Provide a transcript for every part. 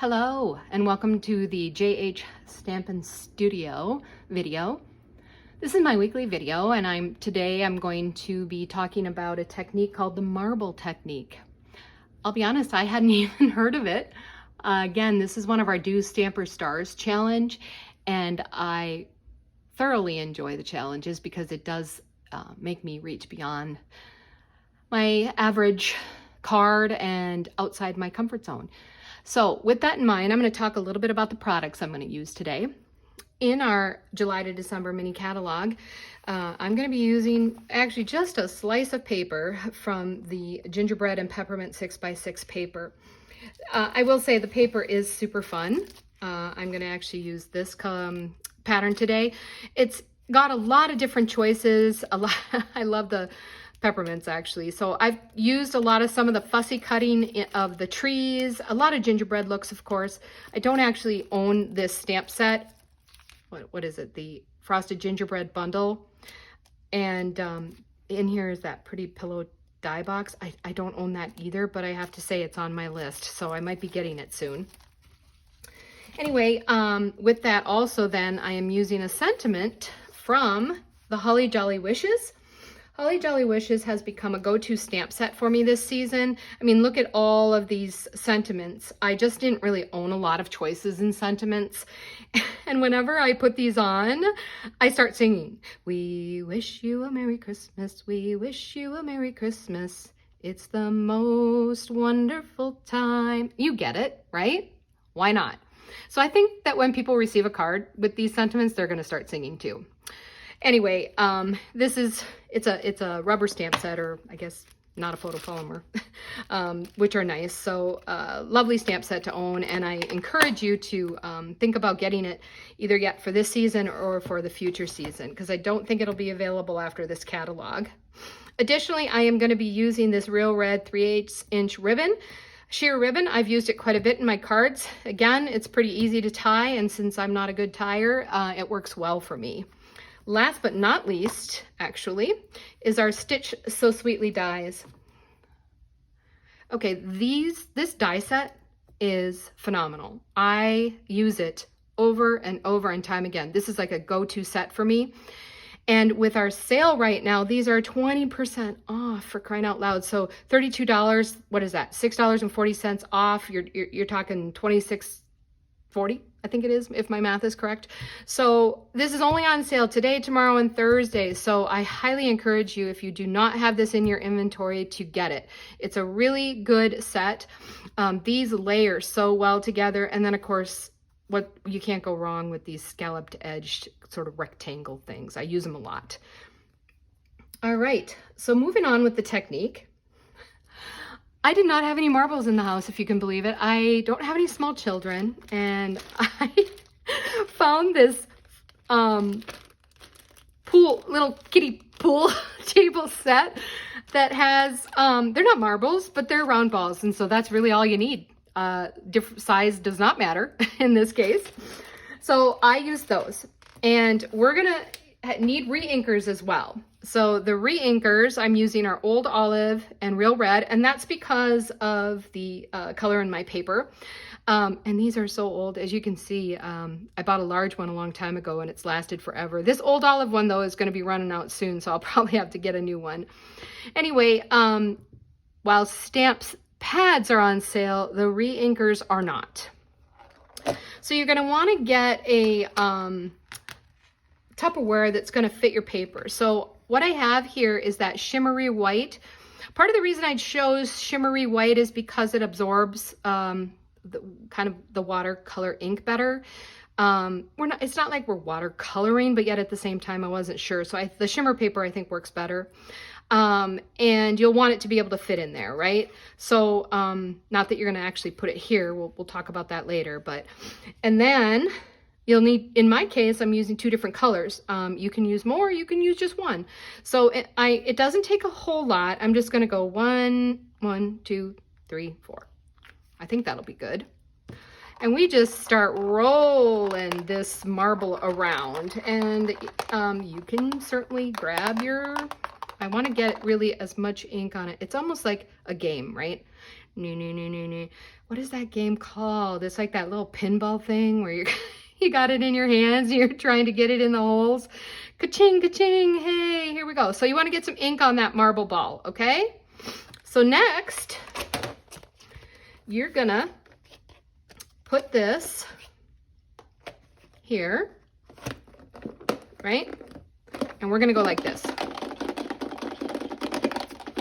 Hello and welcome to the JH Stampin' Studio video. This is my weekly video and today I'm going to be talking about a technique called the marble technique. I'll be honest, I hadn't even heard of it. Again, this is one of our Do Stamper Stars challenge, and I thoroughly enjoy the challenges because it does make me reach beyond my average card and outside my comfort zone. So with that in mind, I'm going to talk a little bit about the products I'm going to use today. In our July to December mini catalog, I'm going to be using actually just a slice of paper from the Gingerbread and Peppermint 6x6 paper. I will say the paper is super fun. I'm going to actually use this pattern today. It's got a lot of different choices. I love the peppermints actually. So I've used some of the fussy cutting of the trees, a lot of gingerbread looks, of course. I don't actually own this stamp set. What is it? The Frosted Gingerbread Bundle. And in here is that Pretty Pillow die box. I don't own that either, but I have to say it's on my list, so I might be getting it soon. Anyway, with that also then, I am using a sentiment from the Holly Jolly Wishes. Holly Jolly Wishes has become a go-to stamp set for me this season. I mean, look at all of these sentiments. I just didn't really own a lot of choices in sentiments. And whenever I put these on, I start singing. We wish you a Merry Christmas. We wish you a Merry Christmas. It's the most wonderful time. You get it, right? Why not? So I think that when people receive a card with these sentiments, they're going to start singing too. Anyway, it's a rubber stamp set, or I guess not a photopolymer, which are nice. So lovely stamp set to own, and I encourage you to think about getting it either yet for this season or for the future season, because I don't think it'll be available after this catalog. Additionally, I am going to be using this Real Red 3/8 inch ribbon. Sheer ribbon, I've used it quite a bit in my cards. Again, it's pretty easy to tie, and since I'm not a good tire, it works well for me. Last but not least, actually, is our Stitch So Sweetly dies. Okay, this die set is phenomenal. I use it over and over and time again. This is like a go-to set for me. And with our sale right now, these are 20% off, for crying out loud. So $32, what is that? $6.40 off. You're talking $26.40. I think it is, if my math is correct. So this is only on sale today, tomorrow, and Thursday. So I highly encourage you, if you do not have this in your inventory, to get it. It's a really good set. These layer so well together. And then of course, you can't go wrong with these scalloped edged sort of rectangle things. I use them a lot. All right, so moving on with the technique. I did not have any marbles in the house, if you can believe it. I don't have any small children, and I found this little kiddie pool table set that has, they're not marbles, but they're round balls, and so that's really all you need. Different size does not matter in this case. So I use those, and we're gonna need re-inkers as well. So the re-inkers, I'm using our Old Olive and Real Red, and that's because of the color in my paper. And these are so old, as you can see. I bought a large one a long time ago and it's lasted forever. This Old Olive one though is going to be running out soon, so I'll probably have to get a new one. Anyway, while stamps pads are on sale, the re-inkers are not. So you're going to want to get a Tupperware that's going to fit your paper. So what I have here is that shimmery white. Part of the reason I chose shimmery white is because it absorbs the watercolor ink better. It's not like we're watercoloring, but yet at the same time I wasn't sure. So the shimmer paper I think works better. And you'll want it to be able to fit in there, right? So not that you're going to actually put it here. We'll talk about that later. And then you'll need, in my case, I'm using 2 different colors. You can use more, you can use just one. So it doesn't take a whole lot. I'm just gonna go 1, 2, 3, 4. I think that'll be good. And we just start rolling this marble around. And you can certainly grab I wanna get really as much ink on it. It's almost like a game, right? What is that game called? It's like that little pinball thing where you're you got it in your hands and you're trying to get it in the holes. Ka-ching, ka-ching. Hey, here we go. So you want to get some ink on that marble ball, okay? So next, you're gonna put this here, right? And we're gonna go like this.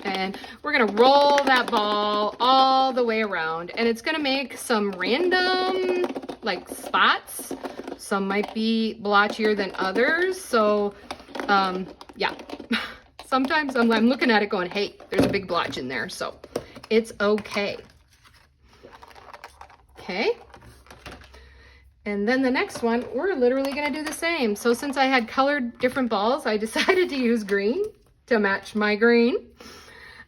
And we're gonna roll that ball all the way around, and it's gonna make some random like spots. Some might be blotchier than others. So yeah, sometimes I'm looking at it going, hey, there's a big blotch in there. So it's okay. Okay. And then the next one, we're literally gonna do the same. So since I had colored different balls, I decided to use green to match my green.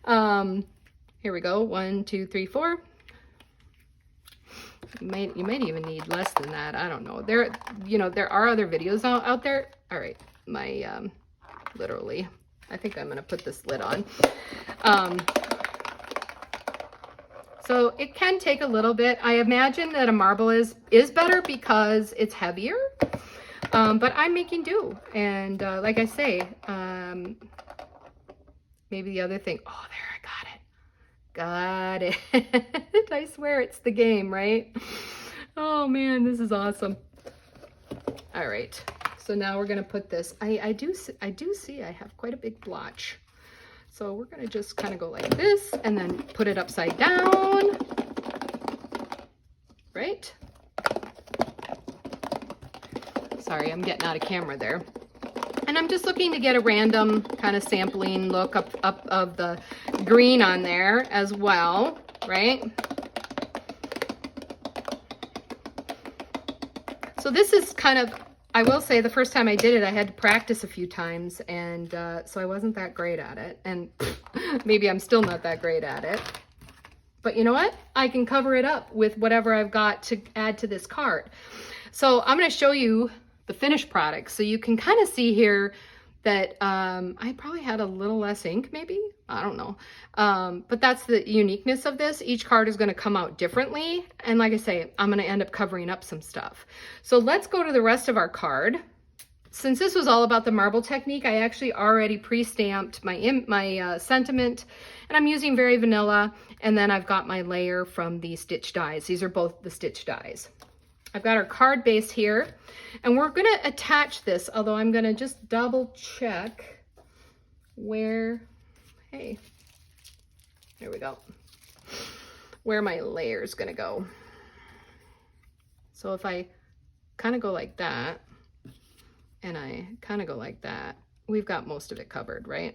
Here we go, 1, 2, 3, 4. You might even need less than that. I don't know. There are other videos out there. All right, my literally, I think I'm gonna put this lid on. So it can take a little bit. I imagine that a marble is better because it's heavier, but I'm making do. And like I say, maybe the other thing, oh, there, I got it. I swear it's the game, right? Oh man, this is awesome. All right, so now we're gonna put this. I do see I have quite a big blotch. So we're gonna just kind of go like this and then put it upside down, right? Sorry, I'm getting out of camera there. And I'm just looking to get a random kind of sampling look up of the green on there as well, right? So this is kind of, I will say the first time I did it, I had to practice a few times, and so I wasn't that great at it. And maybe I'm still not that great at it. But you know what? I can cover it up with whatever I've got to add to this card. So I'm going to show you the finished product. So you can kind of see here that I probably had a little less ink, maybe. I don't know. But that's the uniqueness of this. Each card is going to come out differently. And like I say, I'm going to end up covering up some stuff. So let's go to the rest of our card. Since this was all about the marble technique, I actually already pre-stamped my sentiment, and I'm using Very Vanilla. And then I've got my layer from the stitch dies. These are both the stitch dies. I've got our card base here, and we're going to attach this, although I'm going to just double check where, hey, there we go, where my layer is going to go. So if I kind of go like that, and I kind of go like that, we've got most of it covered, right?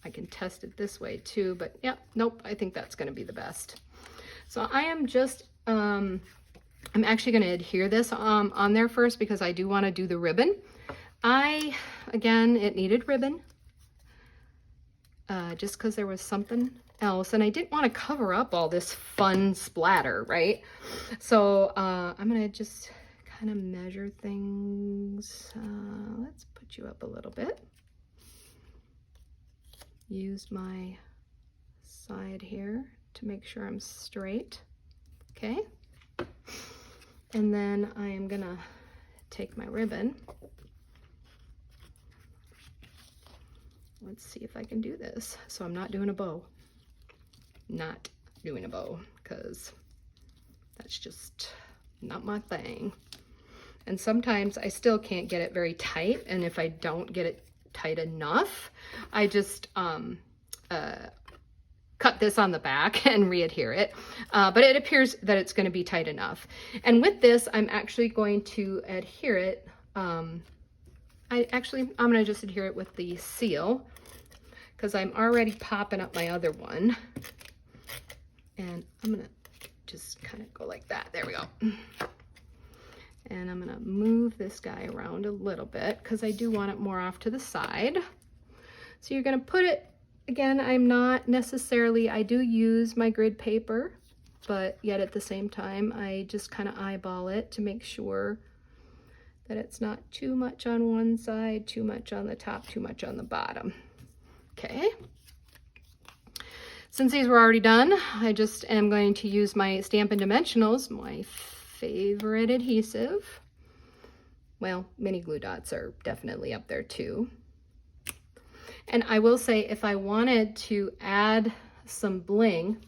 I can test it this way too, but yeah, nope, I think that's going to be the best. So I am just, I'm actually going to adhere this on there first because I do want to do the ribbon. Again, it needed ribbon just because there was something else, and I didn't want to cover up all this fun splatter, right? So I'm going to just kind of measure things. Let's put you up a little bit. Use my side here to make sure I'm straight. Okay. And then I am gonna take my ribbon. Let's see if I can do this. So I'm not doing a bow. Not doing a bow, because that's just not my thing. And sometimes I still can't get it very tight, and if I don't get it tight enough, I just cut this on the back and re-adhere it, but it appears that it's going to be tight enough. And with this, I'm actually going to adhere it. I'm going to just adhere it with the seal because I'm already popping up my other one, and I'm going to just kind of go like that. There we go. And I'm going to move this guy around a little bit because I do want it more off to the side. So you're going to put it, again, I'm not necessarily, I do use my grid paper, but yet at the same time, I just kind of eyeball it to make sure that it's not too much on one side, too much on the top, too much on the bottom. Okay. Since these were already done, I just am going to use my Stampin' Dimensionals, my favorite adhesive. Well, mini glue dots are definitely up there too. And I will say, if I wanted to add some bling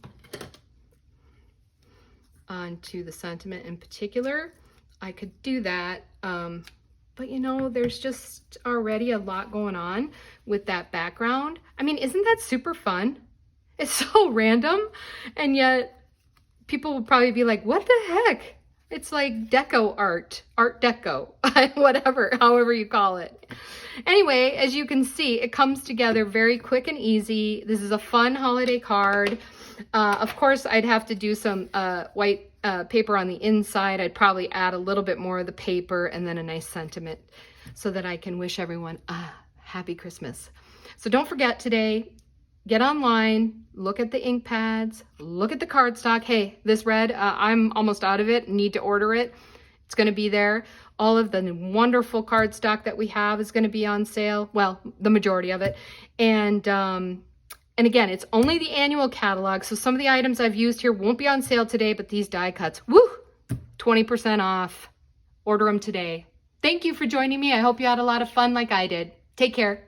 onto the sentiment in particular, I could do that. But you know, there's just already a lot going on with that background. I mean, isn't that super fun? It's so random, and yet people will probably be like, what the heck? It's like deco art deco, whatever, however you call it. Anyway, as you can see, it comes together very quick and easy. This is a fun holiday card. Of course, I'd have to do some white paper on the inside. I'd probably add a little bit more of the paper and then a nice sentiment so that I can wish everyone a happy Christmas. So don't forget today, get online, look at the ink pads, look at the cardstock. Hey, this red, I'm almost out of it, need to order it. It's going to be there. All of the wonderful cardstock that we have is going to be on sale. Well, the majority of it. And again, it's only the annual catalog. So some of the items I've used here won't be on sale today, but these die cuts, woo, 20% off. Order them today. Thank you for joining me. I hope you had a lot of fun like I did. Take care.